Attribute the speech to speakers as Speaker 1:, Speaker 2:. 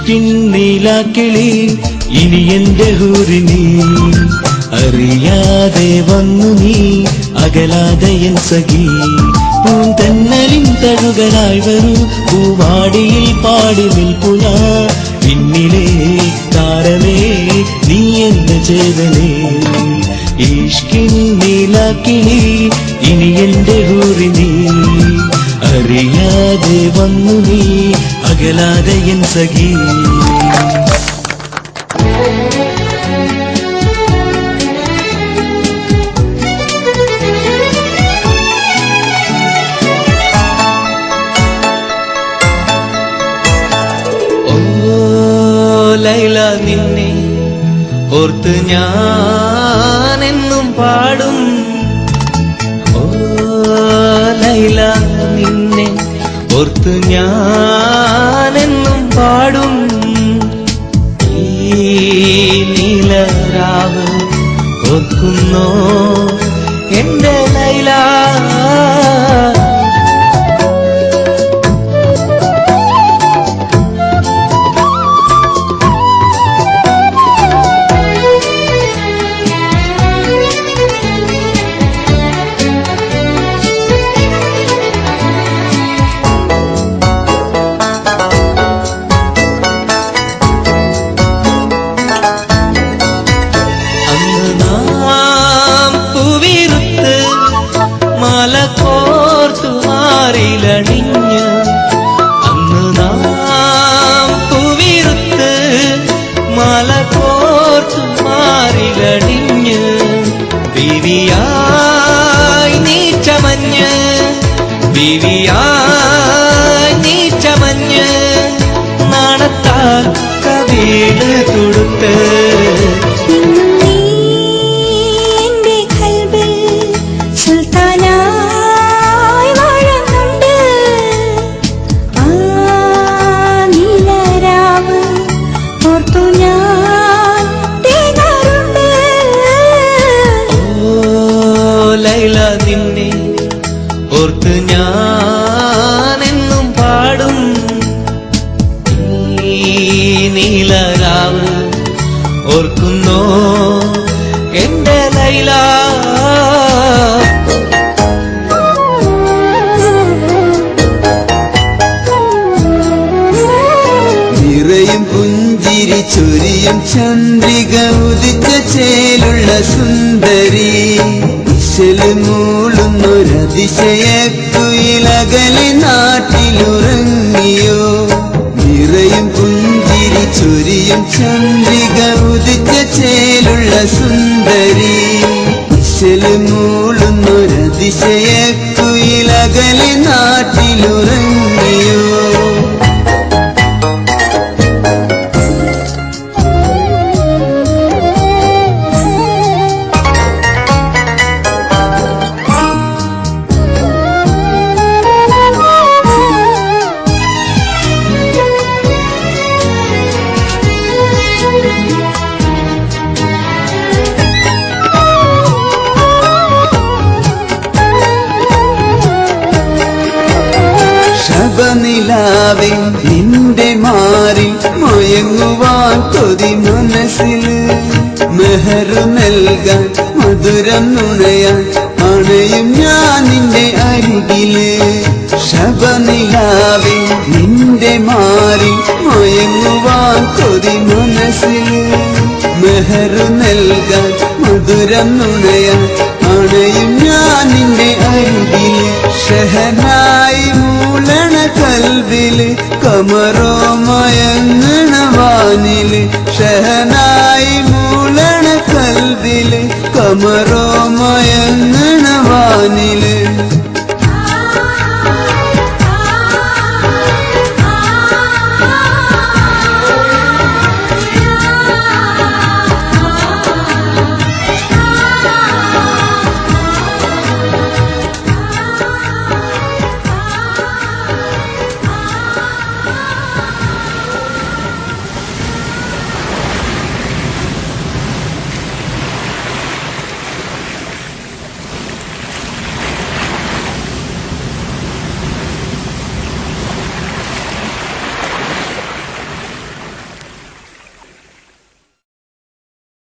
Speaker 1: ഇഷ്കിൻ നീലാക്കിളി ഇനി എന്റെ ഹൂറിനി അറിയാതെ വന്നു നീ അകലാതെ എൻ സഖി പൂന്തന്നലിൻ തഴുകലായി വരൂ പൂവാടിയിൽ പാടി നിൽപ്പുക പിന്നിലെ താരമേ നീ എന്റെ ചേതനേ ഇഷ്കിൻ നീലാക്കിളി ഇനി എന്റെ ഹൂറിനി അറിയാതെ വന്നു നീ അകലാതെ എൻ സഖി ലൈല നിന്നെ ഓർത്ത് ഞാനെന്നും പാടും ഓ ലൈല നിന്നെ ഓർത്ത് ഞാനെന്നും പാടും ഈ നീലരാവ് ഓർക്കുന്നോ എന്റെ ലൈല കോർത്തുമാറിലണിഞ്ഞ് അന്ന് നാം പൂവിരുത്ത് മല കോർത്തുമാറിലണിഞ്ഞ് ബീവിയായി നീ ചമഞ്ഞ് ബീവിയായി നീ ചമഞ്ഞ് നാണത്താൽ കവിള് കൊടുത്ത് ലൈല നിന്നെ ഓർത്ത് ഞാനെന്നും പാടും ഈ നീലരാവ് ഓർക്കുന്നോ എന്റെ ലൈല
Speaker 2: നിറയും പുഞ്ചിരി ചൊരിയും ചന്ദ്രിക ഉദിച്ച ചേലുള്ള സുന്ദരി മൂളുന്നൊരതിശയക്കുയിലകലെ നാട്ടിലുറങ്ങിയോ നിറയും പുഞ്ചിരി ചൊരിയും ചന്ദ്രിക ഉദിച്ച ചേലുള്ള സുന്ദരി മൂളുന്നൊരതിശയക്കുയിലകലെ നാട്ടിലുറങ്ങിയോ നിലാവേ നിന്റെ മാറി മയങ്ങുവാൻ കൊതി മനസ്സിൽ മെഹറു നൽകാൻ മധുരം നുണയാൻ അണയും ഞാൻ നിന്റെ അരികില് ശബനിലാവേ നിന്റെ മാറി മയങ്ങുവാൻ കൊതി മനസ്സിൽ മെഹറു നൽകാൻ മധുരം നുണയാൻ അണയും ഞാൻ നിന്റെ അരികില് ഷഹനായി മൂളണ കൽവില് കമറോ മയങ്ങണ വാനില് ഷഹനായി മൂളണ കൽവില് കമറോ മയങ്ങണ വാനില്